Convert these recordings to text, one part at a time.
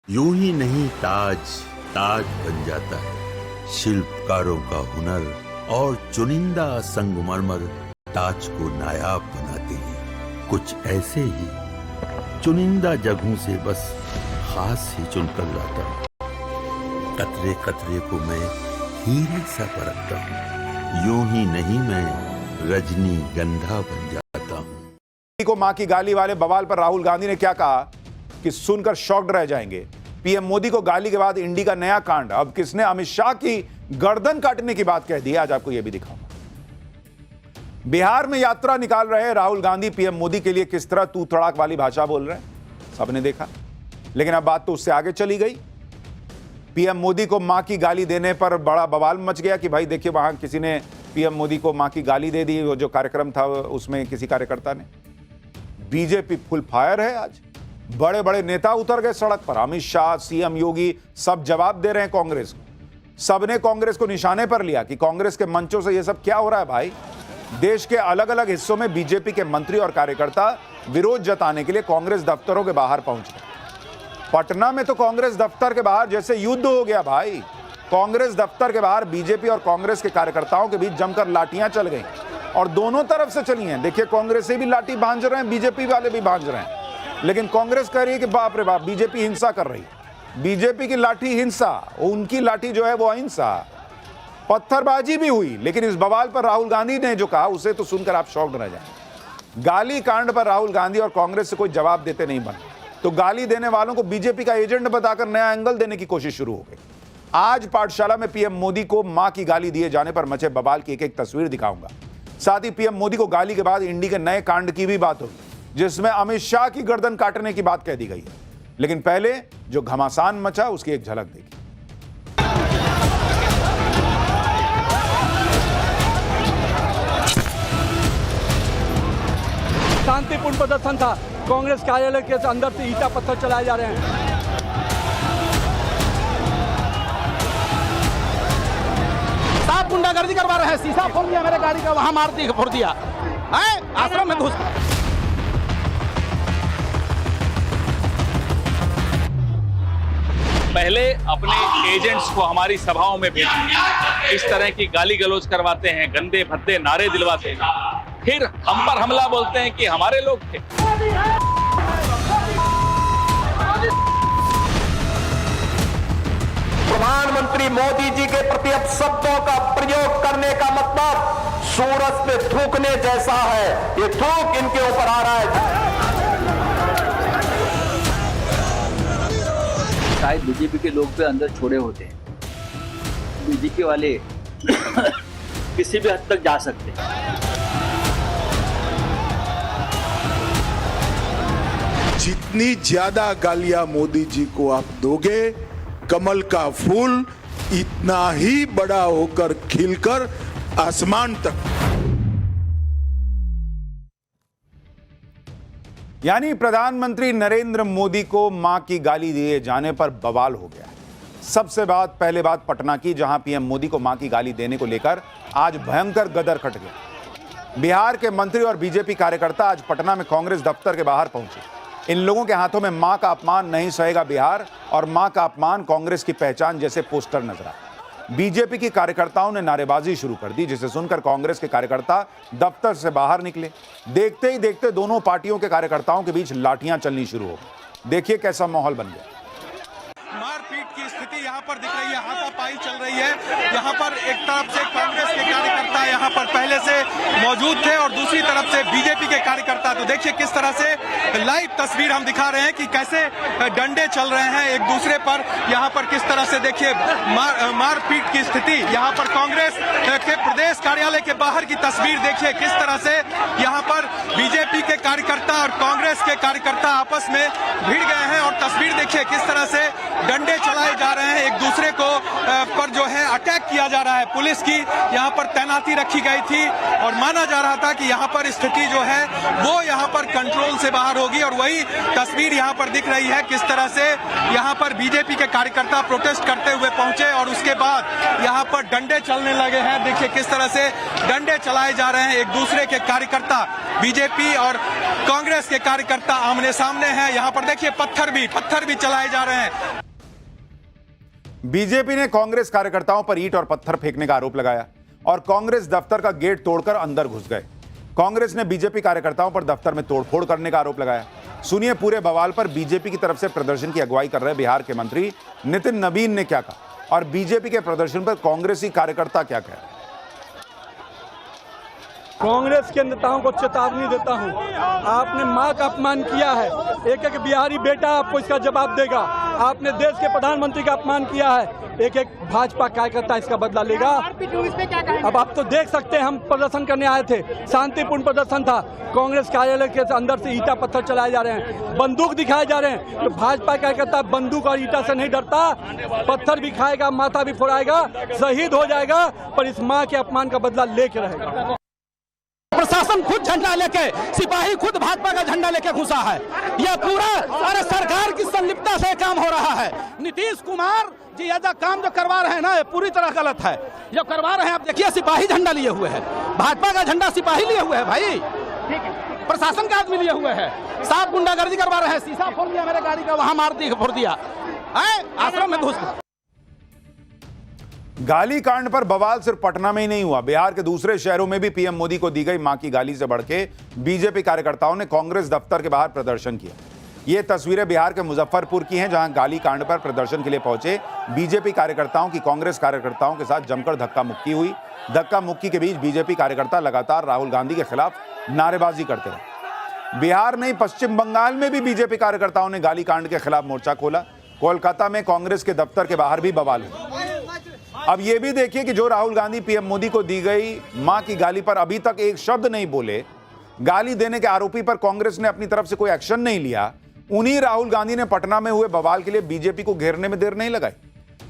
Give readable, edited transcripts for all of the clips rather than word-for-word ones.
यूं ही नहीं ताज ताज बन जाता है। शिल्पकारों का हुनर और चुनिंदा संगमरमर ताज को नायाब बनाते हैं। कुछ ऐसे ही चुनिंदा जगहों से बस खास ही चुनकर लाता हूँ। कतरे कतरे को मैं हीरे सा परखता हूँ। यूं ही नहीं मैं रजनी गंधा बन जाता हूँ। को मां की गाली वाले बवाल पर राहुल गांधी ने क्या कहा कि सुनकर शॉक्ड रह जाएंगे। पीएम मोदी को गाली के बाद इंडी का नया कांड। अब किसने अमित शाह की गर्दन काटने की बात कह दी, आज आपको यह भी दिखाऊंगा। बिहार में यात्रा निकाल रहे राहुल गांधी पीएम मोदी के लिए किस तरह तू तड़ाक वाली भाषा बोल रहे हैं, सबने देखा। लेकिन अब बात तो उससे आगे चली गई। पीएम मोदी को मां की गाली देने पर बड़ा बवाल मच गया कि भाई देखिए वहां किसी ने पीएम मोदी को मां की गाली दे दी। वो जो कार्यक्रम था उसमें किसी कार्यकर्ता ने। बीजेपी फुल फायर है। आज बड़े बड़े नेता उतर गए सड़क पर। अमित शाह, सीएम योगी सब जवाब दे रहे हैं कांग्रेस को। सबने कांग्रेस को निशाने पर लिया कि कांग्रेस के मंचों से यह सब क्या हो रहा है भाई। देश के अलग अलग हिस्सों में बीजेपी के मंत्री और कार्यकर्ता विरोध जताने के लिए कांग्रेस दफ्तरों के बाहर पहुंच गए। पटना में तो कांग्रेस दफ्तर के बाहर जैसे युद्ध हो गया भाई। कांग्रेस दफ्तर के बाहर बीजेपी और कांग्रेस के कार्यकर्ताओं के बीच जमकर लाठियां चल गई और दोनों तरफ से चली हैं। देखिए कांग्रेस से भी लाठी भांज रहे हैं, बीजेपी वाले भी भांज रहे हैं। लेकिन कांग्रेस कह रही है कि बाप रे बाप बीजेपी हिंसा कर रही है। बीजेपी की लाठी हिंसा, उनकी लाठी जो है वो अहिंसा। पत्थरबाजी भी हुई। लेकिन इस बवाल पर राहुल गांधी ने जो कहा उसे तो सुनकर आप शॉक्ड रह जाएंगे। गाली कांड पर राहुल गांधी और कांग्रेस से कोई जवाब देते नहीं बने तो गाली देने वालों को बीजेपी का एजेंट बताकर नया एंगल देने की कोशिश शुरू हो गई। आज पाठशाला में पीएम मोदी को मां की गाली दिए जाने पर मचे बवाल की एक एक तस्वीर दिखाऊंगा। साथ ही पीएम मोदी को गाली के बाद इंडी के नए कांड की भी बात होगी जिसमें अमित शाह की गर्दन काटने की बात कह दी गई है। लेकिन पहले जो घमासान मचा उसकी एक झलक देखिए। शांतिपूर्ण प्रदर्शन था। कांग्रेस कार्यालय के अंदर से ईंटा पत्थर चलाए जा रहे हैं। साफ गुंडागर्दी करवा रहे हैं। शीशा फोड़ दिया मेरे गाड़ी का, वहां मार दिया, फोड़ दिया। आश्रम में घुस। पहले अपने एजेंट्स को हमारी सभाओं में भेजते, इस तरह की गाली गलौज करवाते हैं, गंदे भद्दे नारे दिलवाते हैं, फिर हम पर हमला बोलते हैं कि हमारे लोग थे। प्रधानमंत्री मोदी जी के प्रति अपशब्दों का प्रयोग करने का मतलब सूरज पे थूकने जैसा है। ये थूक इनके ऊपर आ रहा है। शायद बीजेपी के लोग भी अंदर छोड़े होते हैं। बीजेपी वाले किसी भी हद तक जा सकते हैं। जितनी ज्यादा गालियां मोदी जी को आप दोगे, कमल का फूल इतना ही बड़ा होकर खिलकर आसमान तक। यानी प्रधानमंत्री नरेंद्र मोदी को मां की गाली दिए जाने पर बवाल हो गया। सबसे पहले बात पटना की, जहां पीएम मोदी को मां की गाली देने को लेकर आज भयंकर गदर खट गया। बिहार के मंत्री और बीजेपी कार्यकर्ता आज पटना में कांग्रेस दफ्तर के बाहर पहुंचे। इन लोगों के हाथों में मां का अपमान नहीं सहेगा बिहार और मां का अपमान कांग्रेस की पहचान जैसे पोस्टर नजर आए। बीजेपी की कार्यकर्ताओं ने नारेबाजी शुरू कर दी, जिसे सुनकर कांग्रेस के कार्यकर्ता दफ्तर से बाहर निकले। देखते ही देखते दोनों पार्टियों के कार्यकर्ताओं के बीच लाठियां चलनी शुरू हो गई। देखिए कैसा माहौल बन गया। मारपीट की स्थिति यहाँ पर दिख रही है, हाथापाई चल रही है। यहाँ पर एक तरफ से कांग्रेस के कार्यकर्ता यहाँ पर पहले से मौजूद थे और दूसरी तरफ से बीजेपी के कार्यकर्ता। तो देखिए किस तरह से लाइव तस्वीर हम दिखा रहे हैं कि कैसे डंडे चल रहे हैं एक दूसरे पर। यहाँ पर किस तरह से देखिए मारपीट की स्थिति। यहाँ पर कांग्रेस के प्रदेश कार्यालय के बाहर की तस्वीर देखिए किस तरह से यहाँ पर बीजेपी के कार्यकर्ता और कांग्रेस के कार्यकर्ता आपस में भिड़ गए हैं और तस्वीर देखिए किस तरह से डंडे चलाए जा रहे हैं, एक दूसरे को पर जो है अटैक किया जा रहा है। पुलिस की यहाँ पर तैनाती रखी गई थी और माना जा रहा था कि यहाँ पर स्थिति जो है वो यहाँ पर कंट्रोल से बाहर होगी, और वही तस्वीर यहाँ पर दिख रही है किस तरह से यहाँ पर बीजेपी के कार्यकर्ता प्रोटेस्ट करते हुए पहुंचे और उसके बाद यहाँ पर डंडे चलने लगे हैं। देखिए किस तरह से डंडे चलाए जा रहे हैं, एक दूसरे के कार्यकर्ता बीजेपी और कांग्रेस के कार्यकर्ता आमने सामने हैं। यहाँ पर देखिए पत्थर भी चलाए जा रहे हैं। बीजेपी ने कांग्रेस कार्यकर्ताओं पर ईंट और पत्थर फेंकने का आरोप लगाया और कांग्रेस दफ्तर का गेट तोड़कर अंदर घुस गए। कांग्रेस ने बीजेपी कार्यकर्ताओं पर दफ्तर में तोड़फोड़ करने का आरोप लगाया। सुनिए पूरे बवाल पर बीजेपी की तरफ से प्रदर्शन की अगुवाई कर रहे बिहार के मंत्री नितिन नवीन ने क्या कहा और बीजेपी के प्रदर्शन पर कांग्रेसी कार्यकर्ता क्या कह रहे हैं। कांग्रेस के नेताओं को चेतावनी देता हूं, आपने मां का अपमान किया है, एक एक बिहारी बेटा आपको इसका जवाब देगा। आपने देश के प्रधानमंत्री का अपमान किया है, एक एक भाजपा कार्यकर्ता इसका बदला लेगा। अब आप तो देख सकते हैं, हम प्रदर्शन करने आए थे, शांतिपूर्ण प्रदर्शन था। कांग्रेस कार्यालय के अंदर से ईटा पत्थर चलाए जा रहे हैं, बंदूक दिखाए जा रहे हैं। तो भाजपा कार्यकर्ता बंदूक और ईटा से नहीं डरता, पत्थर भी खाएगा, माथा भी फोड़ाएगा, शहीद हो जाएगा, पर इस माँ के अपमान का बदला लेके रहेगा। प्रशासन खुद झंडा लेके, सिपाही खुद भाजपा का झंडा लेके घुसा है। यह पूरा अरे सरकार की संलिप्तता से काम हो रहा है। नीतीश कुमार जी यह काम जो करवा रहे हैं ना, ये पूरी तरह गलत है। जो करवा रहे हैं आप देखिए, सिपाही झंडा लिए हुए है, भाजपा का झंडा सिपाही लिए हुए है भाई, प्रशासन का आदमी लिए हुए है, साफ गुंडागर्दी करवा रहे हैं। शीशा फोड़ दिया मेरे गाड़ी का, वहां फोड़ दिया, आश्रम में घुस। गाली कांड पर बवाल सिर्फ पटना में ही नहीं हुआ, बिहार के दूसरे शहरों में भी पीएम मोदी को दी गई मां की गाली से बढ़ के बीजेपी कार्यकर्ताओं ने कांग्रेस दफ्तर के बाहर प्रदर्शन किया। ये तस्वीरें बिहार के मुजफ्फरपुर की हैं, जहां गाली कांड पर प्रदर्शन के लिए पहुंचे बीजेपी कार्यकर्ताओं की कांग्रेस कार्यकर्ताओं के साथ जमकर धक्का मुक्की हुई। धक्का मुक्की के बीच बीजेपी कार्यकर्ता लगातार राहुल गांधी के खिलाफ नारेबाजी करते रहे। बिहार नहीं, पश्चिम बंगाल में भी बीजेपी कार्यकर्ताओं ने गाली कांड के खिलाफ मोर्चा खोला। कोलकाता में कांग्रेस के दफ्तर के बाहर भी बवाल हुआ। अब यह भी देखिए कि जो राहुल गांधी पीएम मोदी को दी गई मां की गाली पर अभी तक एक शब्द नहीं बोले, गाली देने के आरोपी पर कांग्रेस ने अपनी तरफ से कोई एक्शन नहीं लिया। उन्हीं राहुल गांधी ने पटना में हुए बवाल के लिए बीजेपी को घेरने में देर नहीं लगाई।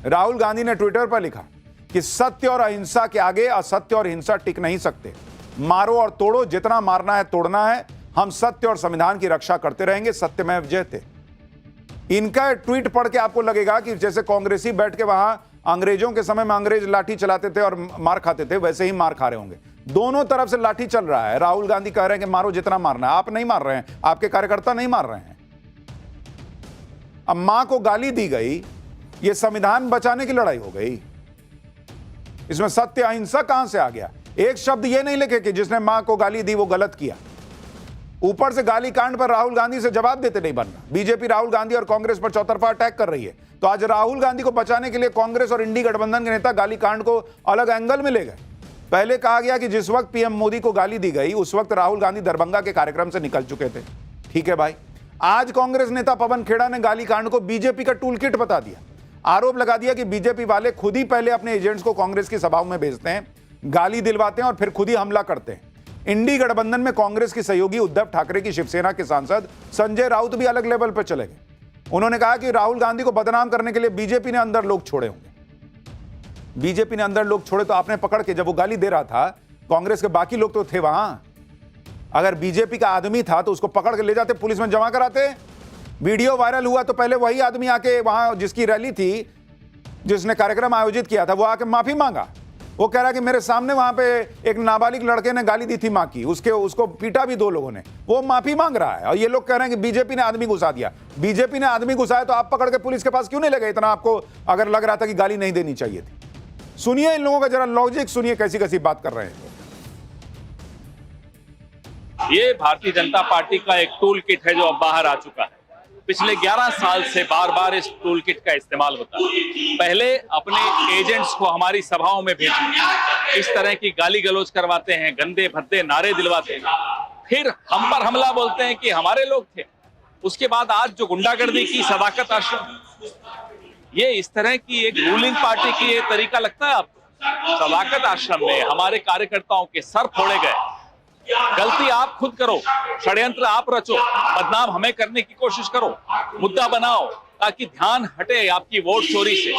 राहुल गांधी ने ट्विटर पर लिखा कि सत्य और अहिंसा के आगे असत्य और हिंसा टिक नहीं सकते। मारो और तोड़ो, जितना मारना है तोड़ना है, हम सत्य और संविधान की रक्षा करते रहेंगे, सत्यमेव जयते। इनका ट्वीट पढ़ के आपको लगेगा कि जैसे कांग्रेसी बैठ के वहां अंग्रेजों के समय में अंग्रेज लाठी चलाते थे और मार खाते थे, वैसे ही मार खा रहे होंगे। दोनों तरफ से लाठी चल रहा है। राहुल गांधी कह रहे हैं कि मारो जितना मारना है, आप नहीं मार रहे हैं, आपके कार्यकर्ता नहीं मार रहे हैं। अब मां को गाली दी गई, यह संविधान बचाने की लड़ाई हो गई। इसमें सत्य अहिंसा कहां से आ गया? एक शब्द यह नहीं लिखे कि जिसने मां को गाली दी वो गलत किया। ऊपर से गाली कांड पर राहुल गांधी से जवाब देते नहीं बनना। बीजेपी राहुल गांधी और कांग्रेस पर चौतरफा अटैक कर रही है, तो आज राहुल गांधी को बचाने के लिए कांग्रेस और इंडी गठबंधन के नेता गाली कांड को अलग एंगल में ले गए। पहले कहा गया कि जिस वक्त पीएम मोदी को गाली दी गई उस वक्त राहुल गांधी दरभंगा के कार्यक्रम से निकल चुके थे। ठीक है भाई, आज कांग्रेस नेता पवन खेड़ा ने गाली कांड को बीजेपी का टूल किट बता दिया। आरोप लगा दिया कि बीजेपी वाले खुद ही पहले अपने एजेंट्स को कांग्रेस की सभाओं में भेजते हैं, गाली दिलवाते हैं और फिर खुद ही हमला करते हैं। इंडी गठबंधन में कांग्रेस की सहयोगी उद्धव ठाकरे की शिवसेना के सांसद संजय राउत भी अलग लेवल पर चले गए। उन्होंने कहा कि राहुल गांधी को बदनाम करने के लिए बीजेपी ने अंदर लोग छोड़े होंगे। बीजेपी ने अंदर लोग छोड़े तो आपने पकड़ के, जब वो गाली दे रहा था, कांग्रेस के बाकी लोग तो थे वहां। अगर बीजेपी का आदमी था तो उसको पकड़ के ले जाते, पुलिस में जमा कराते। वीडियो वायरल हुआ तो पहले वही आदमी आके वहां जिसकी रैली थी, जिसने कार्यक्रम आयोजित किया था, वो आके माफी मांगा। वो कह रहा कि मेरे सामने वहां पे एक नाबालिग लड़के ने गाली दी थी मां की, उसको पीटा भी 2 लोगों ने, वो माफी मांग रहा है। और ये लोग कह रहे हैं कि बीजेपी ने आदमी घुसा दिया। बीजेपी ने आदमी घुसाया तो आप पकड़ के पुलिस के पास क्यों नहीं ले गए? इतना आपको अगर लग रहा था कि गाली नहीं देनी चाहिए थी। सुनिए इन लोगों का जरा लॉजिक सुनिए, कैसी कैसी बात कर रहे हैं। ये भारतीय जनता पार्टी का एक टूल किट है जो अब बाहर आ चुका है। पिछले 11 साल से बार बार इस टूल किट का इस्तेमाल होता है। पहले अपने एजेंट्स को हमारी सभाओं में भेजते, इस तरह की गाली गलौज करवाते हैं, गंदे भद्दे नारे दिलवाते हैं, फिर हम पर हमला बोलते हैं कि हमारे लोग थे। उसके बाद आज जो गुंडागर्दी की सदाकत आश्रम, ये इस तरह की एक रूलिंग पार्टी की ये तरीका लगता है आपको? सदाकत आश्रम में हमारे कार्यकर्ताओं के सर फोड़े गए। गलती आप खुद करो, षड्यंत्र आप रचो, बदनाम हमें करने की कोशिश करो, मुद्दा बनाओ, ताकि ध्यान हटे आपकी वोट चोरी से।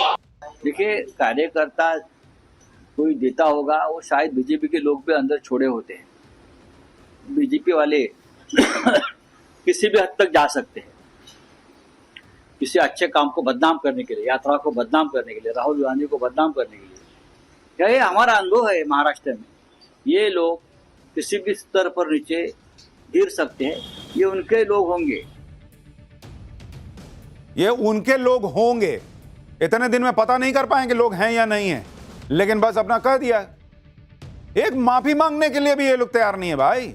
देखिए, कार्यकर्ता कोई देता होगा, वो शायद बीजेपी के लोग भी अंदर छोड़े होते हैं। बीजेपी वाले किसी भी हद तक जा सकते हैं, किसी अच्छे काम को बदनाम करने के लिए, यात्रा को बदनाम करने के लिए, राहुल गांधी को बदनाम करने के लिए। क्या ये हमारा अनुभव है महाराष्ट्र में? ये लोग किसी भी स्तर पर नीचे गिर सकते हैं, ये उनके लोग होंगे। ये उनके लोग होंगे, इतने दिन में पता नहीं कर पाएंगे लोग हैं या नहीं है, लेकिन बस अपना कह दिया। एक माफी मांगने के लिए भी ये लोग तैयार नहीं है भाई,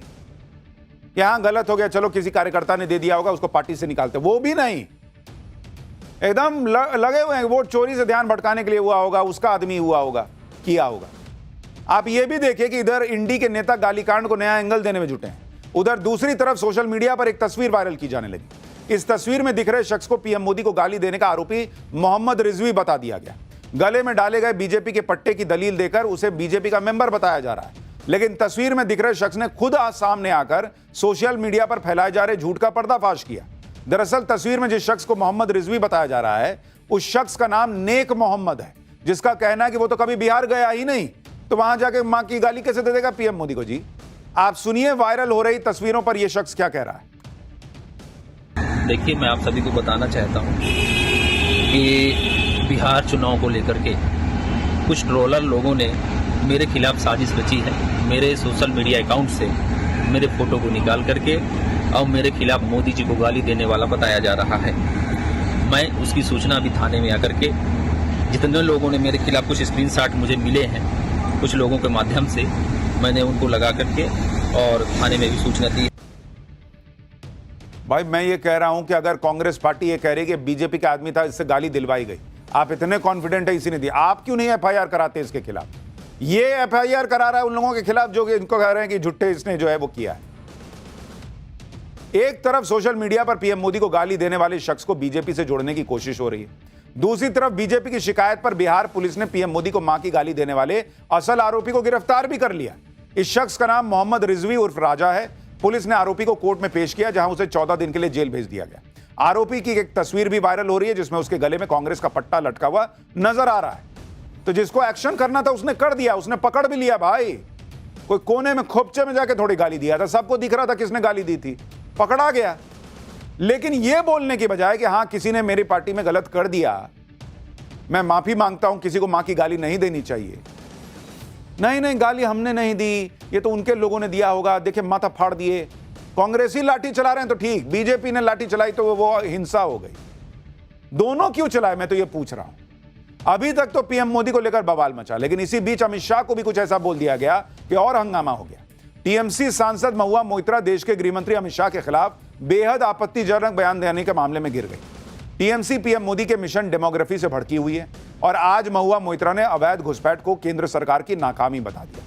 कि हां गलत हो गया, चलो किसी कार्यकर्ता ने दे दिया होगा, उसको पार्टी से निकालते, वो भी नहीं। एकदम लगे हुए हैं वोट चोरी से ध्यान भटकाने के लिए हुआ होगा, उसका आदमी हुआ होगा, किया होगा। आप ये भी देखिए कि इधर इंडी के नेता गालीकांड को नया एंगल देने में जुटे हैं, उधर दूसरी तरफ सोशल मीडिया पर एक तस्वीर वायरल की जाने लगी। इस तस्वीर में दिख रहे शख्स को पीएम मोदी को गाली देने का आरोपी मोहम्मद रिजवी बता दिया गया। गले में डाले गए बीजेपी के पट्टे की दलील देकर उसे बीजेपी का मेंबर बताया जा रहा है, लेकिन तस्वीर में दिख रहे शख्स ने खुद आज सामने आकर सोशल मीडिया पर फैलाए जा रहे झूठ का पर्दाफाश किया। दरअसल तस्वीर में जिस शख्स को मोहम्मद रिजवी बताया जा रहा है, उस शख्स का नाम नेक मोहम्मद है, जिसका कहना है कि वो तो कभी बिहार गया ही नहीं, तो वहां जाके मां की गाली कैसे दे देगा पीएम मोदी को। जी आप सुनिए वायरल हो रही तस्वीरों पर यह शख्स क्या कह रहा है। देखिए, मैं आप सभी को बताना चाहता हूं कि बिहार चुनाव को लेकर के कुछ ट्रोलर लोगों ने मेरे खिलाफ साजिश रची है। मेरे सोशल मीडिया अकाउंट से मेरे फोटो को निकाल करके और मेरे खिलाफ मोदी जी को गाली देने वाला बताया जा रहा है। मैं उसकी सूचना अभी थाने में आकर के, जितने लोगों ने मेरे खिलाफ कुछ स्क्रीनशॉट मुझे मिले हैं, कुछ लोगों के माध्यम से मैंने उनको लगा करके और थाने में भी सूचना दी। भाई मैं ये कह रहा हूं कि अगर कांग्रेस पार्टी ये कह रही कि बीजेपी का आदमी था, इससे गाली दिलवाई गई, आप इतने कॉन्फिडेंट है इसी ने दी, आप क्यों नहीं एफआईआर कराते इसके खिलाफ? ये एफआईआर करा रहा है उन लोगों के खिलाफ जो कि इनको कह रहे हैं कि झुट्टे इसने जो है वो किया है। एक तरफ सोशल मीडिया पर पीएम मोदी को गाली देने वाले शख्स को बीजेपी से जोड़ने की कोशिश हो रही है, दूसरी तरफ बीजेपी की शिकायत पर बिहार पुलिस ने पीएम मोदी को मां की गाली देने वाले असल आरोपी को गिरफ्तार भी कर लिया। इस शख्स का नाम मोहम्मद रिजवी उर्फ राजा है। पुलिस ने आरोपी को कोर्ट में पेश किया, जहां उसे 14 दिन के लिए जेल भेज दिया गया। आरोपी की एक तस्वीर भी वायरल हो रही है, जिसमें उसके गले में कांग्रेस का पट्टा लटका हुआ नजर आ रहा है। तो जिसको एक्शन करना था उसने कर दिया, उसने पकड़ भी लिया भाई। कोई कोने में खोपचे में जाके थोड़ी गाली दिया था, सबको दिख रहा था किसने गाली दी थी, पकड़ा गया। लेकिन यह बोलने की बजाय कि हां किसी ने मेरी पार्टी में गलत कर दिया, मैं माफी मांगता हूं, किसी को मां की गाली नहीं देनी चाहिए। नहीं गाली हमने नहीं दी, ये तो उनके लोगों ने दिया होगा, देखिए माथा फाड़ दिए। कांग्रेसी लाठी चला रहे हैं तो ठीक, बीजेपी ने लाठी चलाई तो वो हिंसा हो गई। दोनों क्यों चलाए, मैं तो ये पूछ रहा हूं। अभी तक तो पीएम मोदी को लेकर बवाल मचा, लेकिन इसी बीच अमित शाह को भी कुछ ऐसा बोल दिया गया कि और हंगामा हो गया। टीएमसी सांसद महुआ मोइत्रा देश के गृहमंत्री अमित शाह के खिलाफ बेहद आपत्तिजनक बयान देने के मामले में गिर गई। टीएमसी पीएम मोदी के मिशन डेमोग्राफी से भड़की हुई है और आज महुआ मोइत्रा ने अवैध घुसपैठ को केंद्र सरकार की नाकामी बता दिया।